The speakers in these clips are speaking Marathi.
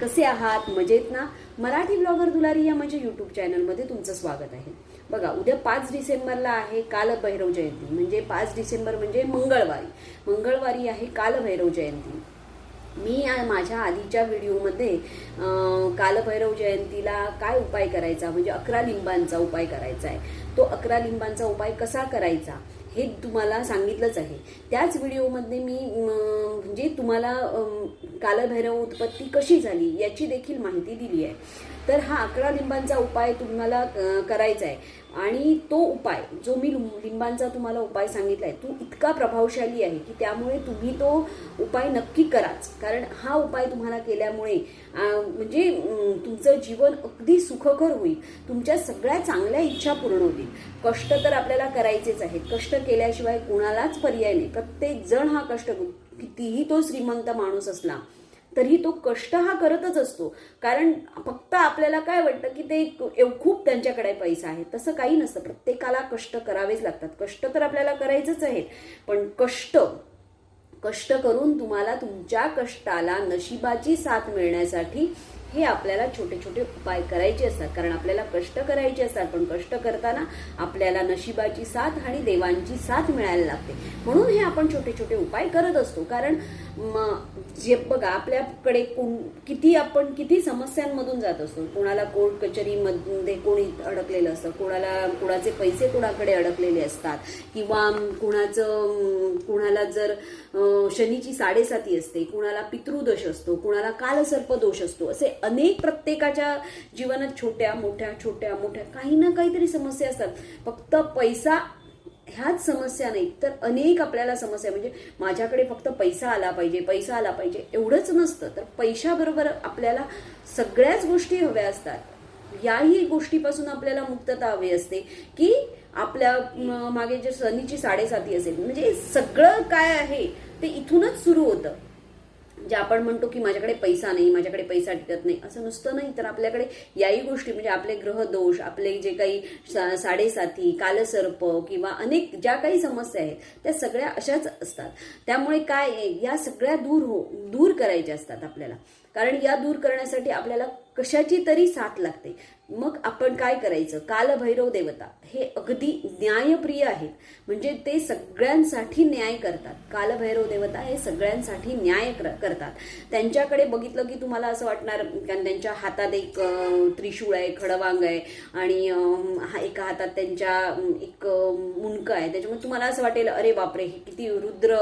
कसे आहात? मजेत ना? मराठी ब्लॉगर दुलारी या माझ्या यूट्यूब चॅनलमध्ये तुमचं स्वागत आहे. बघा, उद्या 5 डिसेंबरला आहे कालभैरव जयंती. म्हणजे 5 डिसेंबर म्हणजे मंगळवारी आहे कालभैरव जयंती. मी माझ्या आधीच्या व्हिडिओमध्ये कालभैरव जयंतीला काय उपाय करायचा, म्हणजे 11 लिंबांचा उपाय करायचा आहे. तो 11 लिंबांचा उपाय कसा करायचा हे तुम्हाला सांगितलंच आहे. त्याच व्हिडिओमध्ये मी म्हणजे तुम्हाला कालभैरव उत्पत्ती कशी झाली याची देखील माहिती दिली आहे. तर हा 11 लिंबांचा उपाय तुम्हाला करायचा आहे. आणि तो उपाय जो मी लिंबांचा तुम्हाला उपाय सांगितलाय तो इतका प्रभावशाली आहे की त्यामुळे तुम्ही तो उपाय नक्की कराच. कारण हा उपाय तुम्हाला केल्यामुळे म्हणजे तुमचं जीवन अगदी सुखकर होईल. तुमच्या सगळ्या चांगल्या इच्छा पूर्ण होतील. कष्ट तर आपल्याला करायचेच आहेत. कष्ट केल्याशिवाय कोणालाच पर्याय नाही. प्रत्येक जण हा कष्ट, कितीही तो श्रीमंत माणूस असला तरी तो कष्ट हा करतच असतो. कारण फक्त आपल्याला काय वाटतं की ते खूप त्यांच्याकडे पैसा आहे. तसं काही नसतं. प्रत्येकाला कष्ट करावेच लागतात. कष्ट तर आपल्याला करायचंच आहेत, पण कष्ट करून तुम्हाला तुमच्या कष्टाला नशिबाची साथ मिळण्यासाठी हे आपल्याला छोटे छोटे उपाय करायचे असतात. कारण आपल्याला कष्ट करायचे असतात, पण कष्ट करताना आपल्याला नशिबाची साथ आणि देवांची साथ मिळायला लागते. म्हणून हे आपण छोटे छोटे उपाय करत असतो. कारण जे बघा, आपल्याकडे आपण किती समस्यांमधून जात असतो. कोणाला कोर्ट कचेरीमध्ये कोणी अडकलेलं असतं, कोणाचे पैसे कोणाकडे अडकलेले असतात, किंवा कोणाला जर शनीची 7.5 असते, कुणाला पितृदोष असतो, कुणाला कालसर्प दोष असतो. असे अनेक प्रत्येकाच्या जीवनात छोट्या मोठ्या काही ना काहीतरी समस्या असतात. फक्त पैसा ह्याच समस्या नाही, तर अनेक आपल्याला समस्या, म्हणजे माझ्याकडे फक्त पैसा आला पाहिजे एवढंच नसतं. तर पैशाबरोबर आपल्याला सगळ्याच गोष्टी हव्या असतात. याही गोष्टीपासून आपल्याला मुक्तता हवी असते की आपल्या मागे जे शनीची 7.5 असेल, म्हणजे सगळं काय आहे ते इथूनच सुरू होतं. जे आपण म्हणतो की माझ्याकडे पैसा नाही, माझ्याकडे पैसा टिकत नाही, असं नुसतं नाही. तर आपल्याकडे याही गोष्टी, म्हणजे आपले ग्रह दोष, आपले जे काही 7.5 कालसर्प किंवा अनेक ज्या काही समस्या आहेत त्या सगळ्या अशाच असतात. त्यामुळे काय, या सगळ्या दूर करायच्या असतात आपल्याला. कारण या दूर करण्यासाठी आपल्याला कशाची तरी साथ लागते. मग आपण काय करायचं? कालभैरव देवता हे अगदी न्यायप्रिय आहेत. म्हणजे ते सगळ्यांसाठी न्याय करतात. कालभैरव देवता हे सगळ्यांसाठी न्याय करतात. त्यांच्याकडे बघितलं की तुम्हाला असं वाटणार, कारण त्यांच्या हातात एक त्रिशूळ आहे, खडवांग आहे, आणि एका हातात त्यांच्या एक मुंडकं आहे. त्याच्यामुळे तुम्हाला असं वाटेल, अरे बापरे, हे किती रुद्र,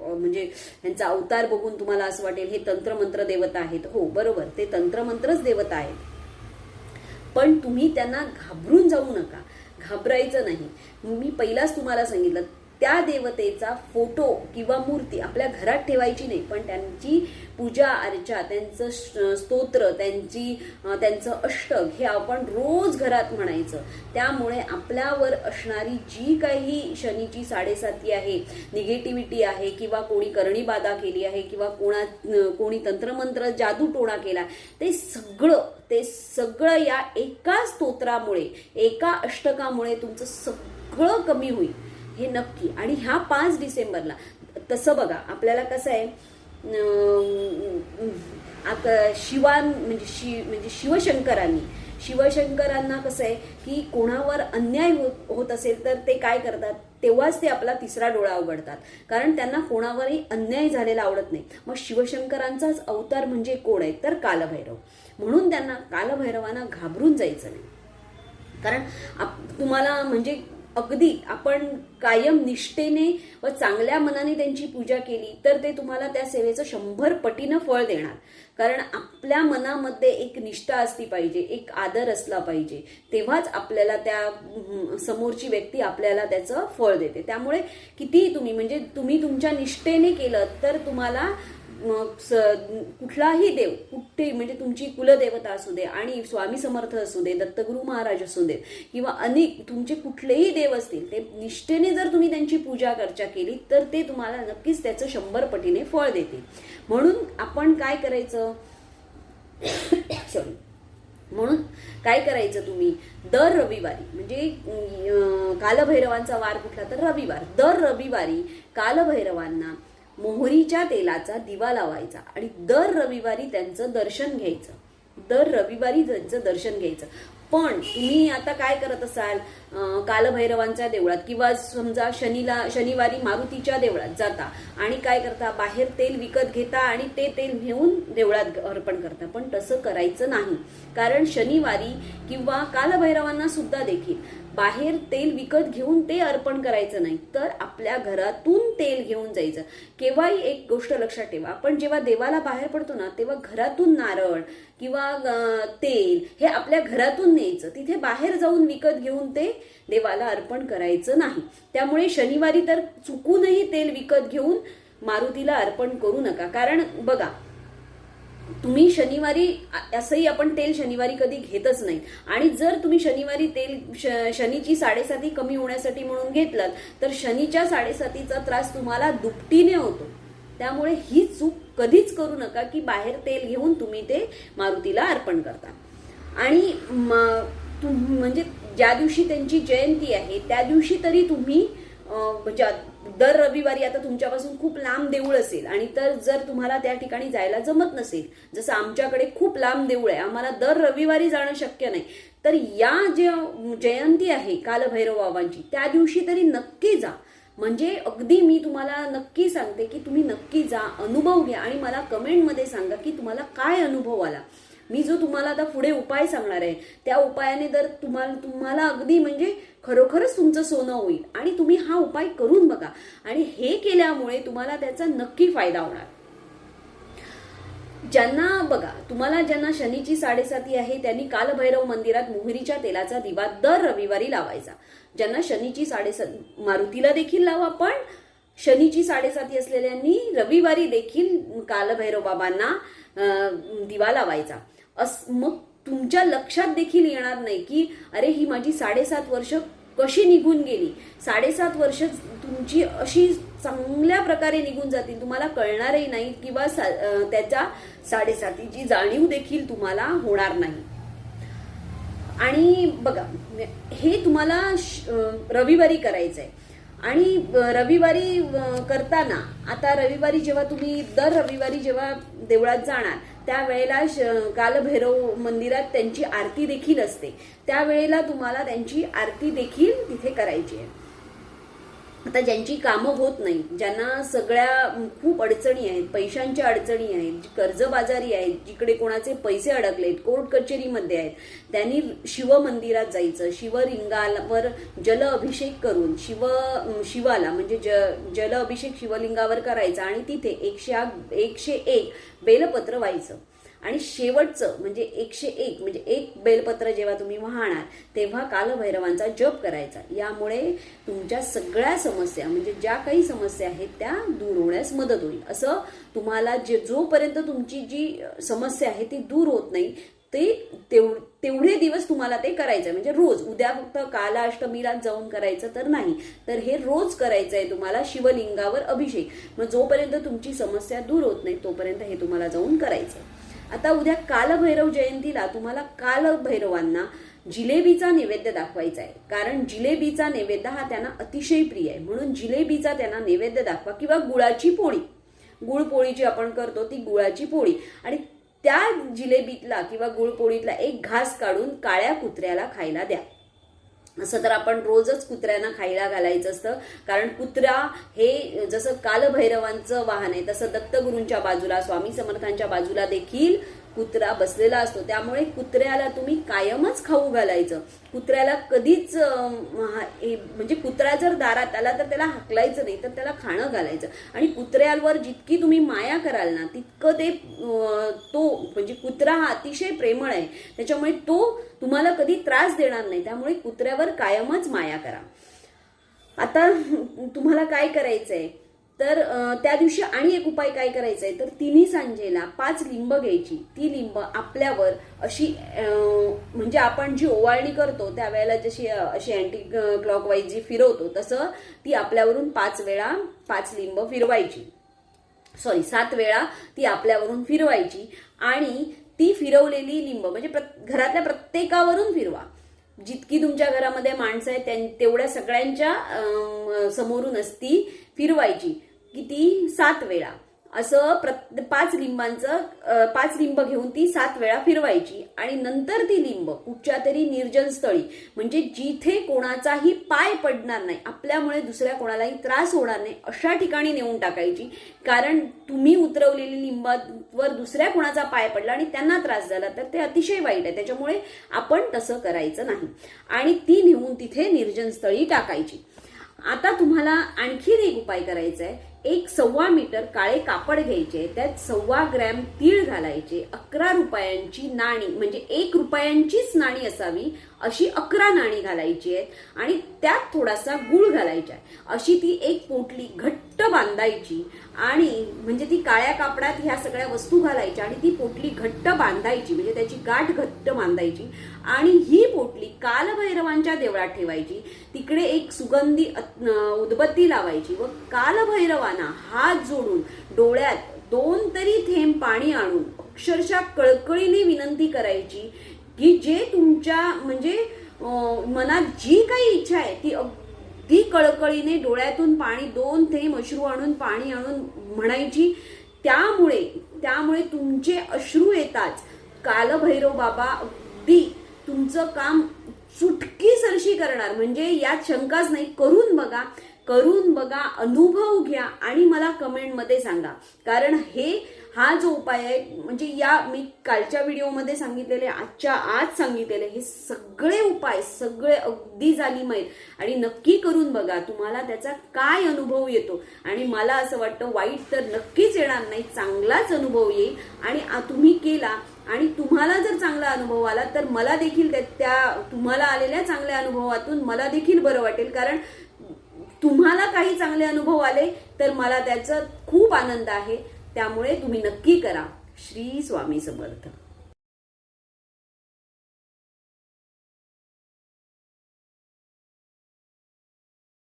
म्हणजे त्यांचा अवतार बघून तुम्हाला असं वाटेल हे तंत्रमंत्र देवता आहेत. हो, बरोबर, ते तंत्रमंत्रच देवता आहेत. पण तुम्ही त्यांना घाबरून जाऊ नका, घाबरायचं नाही. मी पहिलाच तुम्हाला सांगितलं, त्या देवतेचा फोटो किंवा मूर्ती आपल्या घरात ठेवायची नाही, पण त्यांची पूजा अर्चा, त्यांचं स्तोत्र, त्यांचं अष्टक हे आपण रोज घरात म्हणायचं. त्यामुळे आपल्यावर असणारी जी काही शनीची 7.5 आहे, निगेटिव्हिटी आहे, किंवा कोणी करणीबाधा केली आहे, किंवा कोणी तंत्रमंत्र जादूटोणा केला, ते सगळं या एका स्तोत्रामुळे, एका अष्टकामुळे तुमचं सगळं कमी होईल, हे नक्की. आणि ह्या 5 डिसेंबरला तसं बघा, आपल्याला कसं आहे, म्हणजे शिवशंकरांना कसं आहे की कोणावर अन्याय होत असेल तर ते काय करतात, तेव्हाच ते आपला 3रा डोळा उघडतात. कारण त्यांना कोणावरही अन्याय झालेला आवडत नाही. मग शिवशंकरांचाच अवतार म्हणजे कोण आहे, तर कालभैरव. म्हणून त्यांना, कालभैरवांना घाबरून जायचं नाही. कारण तुम्हाला म्हणजे अगदी आपण कायम निष्ठेने व चांगल्या मनाने त्यांची पूजा केली तर ते तुम्हाला त्या सेवेचं 100 पटीनं फळ देणार. कारण आपल्या मनामध्ये एक निष्ठा असली पाहिजे, एक आदर असला पाहिजे, तेव्हाच आपल्याला त्या समोरची व्यक्ती आपल्याला त्याचं फळ देते. त्यामुळे कितीही तुम्ही तुमच्या निष्ठेने केलं तर तुम्हाला कुठलाही देव, म्हणजे तुमची कुलदेवता असू दे, आणि स्वामी समर्थ असू दे, दत्तगुरु महाराज असू दे, किंवा अनेक तुमचे कुठलेही देव असतील, ते निष्ठेने जर तुम्ही त्यांची पूजा अर्चा केली तर ते तुम्हाला नक्कीच त्याचं 100 पटीने फळ देते. म्हणून आपण काय करायचं, म्हणून काय करायचं, तुम्ही दर रविवारी, म्हणजे कालभैरवांचा वार कुठला तर रविवार, दर रविवारी कालभैरवांना मोहरीच्या तेलाचा दिवा लावायचा आणि दर रविवारी त्यांचं दर्शन घ्यायचं. दर रविवारी त्यांचं दर्शन घ्यायचं. पण तुम्ही आता काय करत असाल, कालभैरवांच्या देवळात किंवा समजा शनिवारी मारुतीच्या देवळात जाता आणि काय करता, बाहेर तेल विकत घेता आणि ते तेल घेऊन देवळात अर्पण करता. पण तसं करायचं नाही. कारण शनिवारी किंवा कालभैरवांना सुद्धा देखील बाहेर तेल विकत घेऊन ते अर्पण करायचं नाही, तर आपल्या घरातून तेल घेऊन जायचं. केव्हाही एक गोष्ट लक्षात ठेवा, आपण जेव्हा देवाला बाहेर पडतो ना, तेव्हा घरातून नारळ किंवा तेल हे आपल्या घरातून न्यायचं. तिथे बाहेर जाऊन विकत घेऊन ते देवाला अर्पण करायचं नाही. त्यामुळे शनिवारी तर चुकूनही तेल विकत घेऊन मारुतीला अर्पण करू नका. कारण बघा, तुम्ही शनिवारी असंही आपण तेल शनिवारी कधी घेतच नाही. आणि जर तुम्ही शनिवारी तेल शनीची 7.5 कमी होण्यासाठी म्हणून घेतलं, तर शनीच्या 7.5चा त्रास तुम्हाला दुपटीने होतो. त्यामुळे ही चूक कधीच करू नका की बाहेर तेल घेऊन तुम्ही ते मारुतीला अर्पण करता. आणि म्हणजे ज्या दिवशी त्यांची जयंती आहे त्या दिवशी तरी तुम्ही म्हणजे दर रविवारी, आता तुमच्यापासून खूप लांब देऊळ असेल आणि तर जर तुम्हाला त्या ठिकाणी जायला जमत नसेल, जसं आमच्याकडे खूप लांब देऊळ आहे, आम्हाला दर रविवारी जाणं शक्य नाही, तर या जे जयंती आहे कालभैरव बाबांची त्या दिवशी तरी नक्की जा. म्हणजे अगदी मी तुम्हाला नक्की सांगते की तुम्ही नक्की जा, अनुभव घ्या आणि मला कमेंटमध्ये सांगा की तुम्हाला काय अनुभव आला. मी जो तुम्हाला आता पुढे उपाय सांगणार आहे त्या उपायाने जर तुम्हाला अगदी म्हणजे खरोखरच तुमचं सोनं होईल आणि तुम्ही हा उपाय करून बघा आणि हे केल्यामुळे तुम्हाला त्याचा नक्की फायदा होणार. ज्यांना बघा, तुम्हाला ज्यांना शनीची 7.5 आहे त्यांनी कालभैरव मंदिरात मोहरीच्या तेलाचा दिवा दर रविवारी लावायचा. ज्यांना शनीची 7.5 मारुतीला देखील लावा, पण शनीची 7.5 असलेल्यांनी रविवारी देखील कालभैरव बाबांना दिवा लावायचा. मग तुमच्या लक्षात देखील येणार नाही की अरे ही माझी 7.5 वर्ष कशी निघून गेली. 7.5 वर्ष तुमची अशी चांगल्या प्रकारे निघून जातील, तुम्हाला कळणारही नाही किंवा त्याच्या 7.5ची जाणीव देखील तुम्हाला होणार नाही. आणि बघा, हे तुम्हाला रविवारी करायचंय. आणि रविवारी करताना, आता रविवारी जेव्हा तुम्ही दर रविवारी जेव्हा देवळात जाणार त्यावेळेला कालभैरव मंदिरात त्यांची आरती देखील असते. त्यावेळेला तुम्हाला त्यांची आरती देखील तिथे करायची आहे. आता ज्यांची कामं होत नाही, ज्यांना सगळ्या खूप अडचणी आहेत, पैशांच्या अडचणी आहेत, कर्जबाजारी आहेत, जिकडे कोणाचे पैसे अडकलेत, कोर्ट कचेरीमध्ये आहेत, त्यांनी शिवमंदिरात जायचं. शिवलिंगावर जल अभिषेक करून शिवाला म्हणजे जल अभिषेक शिवलिंगावर करायचा आणि तिथे 101 बेलपत्र व्हायचं. आणि शेवटचं म्हणजे 101 म्हणजे एक बेलपत्र जेव्हा तुम्ही वाहणार तेव्हा कालभैरवांचा जप करायचा. यामुळे तुमच्या सगळ्या समस्या म्हणजे ज्या काही समस्या आहेत त्या दूर होण्यास मदत होईल. असं तुम्हाला जोपर्यंत तुमची जी समस्या आहे ती दूर होत नाही तेवढे दिवस तुम्हाला ते करायचं. म्हणजे रोज, उद्या फक्त कालाष्टमीला जाऊन करायचं तर नाही, तर हे रोज करायचं आहे तुम्हाला शिवलिंगावर अभिषेक. मग जोपर्यंत तुमची समस्या दूर होत नाही तोपर्यंत हे तुम्हाला जाऊन करायचं. आता उद्या कालभैरव जयंतीला तुम्हाला कालभैरवांना जिलेबीचा नैवेद्य दाखवायचा आहे. कारण जिलेबीचा नैवेद्य हा त्यांना अतिशय प्रिय आहे, म्हणून जिलेबीचा त्यांना नैवेद्य दाखवा. किंवा गुळाची पोळी, गुळ पोळी जी आपण करतो ती गुळाची पोळी, आणि त्या जिलेबीतला किंवा गुळपोळीतला एक घास काढून काळ्या कुत्र्याला खायला द्या. असं तर आपण रोजच कुत्र्यांना खायला घालायचं असतं. कारण कुत्रा हे जसं कालभैरवांचं वाहन आहे तसं दत्तगुरूंच्या बाजूला, स्वामी समर्थांच्या बाजूला देखील कुत्रा बसलेला असतो. त्यामुळे कुत्र्याला तुम्ही कायमच खाऊ घालायचं. कुत्र्याला कधीच म्हणजे कुत्रा जर दारात आला तर त्याला हाकलायचं नाही, तर त्याला खाणं घालायचं. आणि कुत्र्यावर जितकी तुम्ही माया कराल ना तितकं तो म्हणजे कुत्रा हा अतिशय प्रेमळ आहे, त्याच्यामुळे तो तुम्हाला कधी त्रास देणार नाही. त्यामुळे कुत्र्यावर कायमच माया करा. आता तुम्हाला काय करायचंय तर त्या दिवशी आणि एक उपाय काय करायचा आहे तर तिन्ही सांजेला 5 लिंब घ्यायची. ती लिंब आपल्यावर अशी म्हणजे आपण जी ओवाळणी करतो त्यावेळेला जशी अशी अँटी क्लॉकवाईज जी फिरवतो तसं ती आपल्यावरून 5 वेळा 5 लिंब फिरवायची. 7 वेळा ती आपल्यावरून फिरवायची. आणि ती फिरवलेली लिंब म्हणजे घरातल्या प्रत्येकावरून फिरवा. जितकी तुमच्या घरामध्ये माणसं आहेत तेवढ्या सगळ्यांच्या समोरूनच ती फिरवायची. किती 7 वेळा असं 5 लिंब घेऊन ती 7 वेळा फिरवायची आणि नंतर ती लिंब कुठच्या तरी निर्जन स्थळी म्हणजे जिथे कोणाचाही पाय पडणार नाही, आपल्यामुळे दुसऱ्या कोणालाही त्रास होणार नाही अशा ठिकाणी नेऊन टाकायची. कारण तुम्ही उतरवलेली लिंबावर दुसऱ्या कोणाचा पाय पडला आणि त्यांना त्रास झाला तर ते अतिशय वाईट आहे. त्याच्यामुळे आपण तसं करायचं नाही आणि ती नेऊन तिथे निर्जन स्थळी टाकायची. आता तुम्हाला आणखीन एक उपाय करायचा आहे. 1.25 मीटर काळे कापड घ्यायचे, त्यात 1.25 ग्रॅम तीळ घालायचे, 11 रुपयांची नाणी म्हणजे 1 रुपयांचीच नाणी असावी अशी 11 नाणी घालायची आहेत आणि त्यात थोडासा गुळ घालायचा आहे. अशी ती एक पोटली घट्ट बांधायची आणि म्हणजे ती काळ्या कापडात ह्या सगळ्या वस्तू घालायच्या आणि ती पोटली घट्ट बांधायची म्हणजे त्याची गाठ घट्ट बांधायची आणि ही पोटली कालभैरवांच्या देवळात ठेवायची. तिकडे एक सुगंधी उदबत्ती लावायची व कालभैरवांना हात जोडून डोळ्यात 2 तरी थेंब पाणी आणून अक्षरशः कळकळीने विनंती करायची की जे तुमच्या म्हणजे मनात जी काही इच्छा आहे ती अगदी कळकळीने डोळ्यातून पाणी 2 थेंब अश्रू आणून पाणी आणून म्हणायची. त्यामुळे तुमचे अश्रू येताच कालभैरव बाबा अगदी तुमचं काम चुटकीसरशी करणार. म्हणजे यात शंकाच नाही. करून बघा, अनुभव घ्या आणि मला कमेंटमध्ये सांगा. कारण हा जो उपाय आहे म्हणजे मी कालच्या व्हिडिओमध्ये सांगितलेले आज सांगितलेले हे सगळे उपाय सगळे अगदी जाणीव आहेत आणि नक्की करून बघा. तुम्हाला त्याचा काय अनुभव येतो आणि मला असं वाटतं वाईट तर नक्कीच येणार नाही, चांगलाच अनुभव येईल आणि तुम्ही केला आणि तुम्हाला जर चांगला अनुभव आला तर मला देखील त्या तुम्हाला आलेल्या चांगल्या अनुभवातून मला देखील बरं वाटेल. कारण तुम्हाला काही चांगले अनुभव आले तर मला त्याचा खूप आनंद आहे. त्यामुळे तुम्ही नक्की करा. श्री स्वामी समर्थ.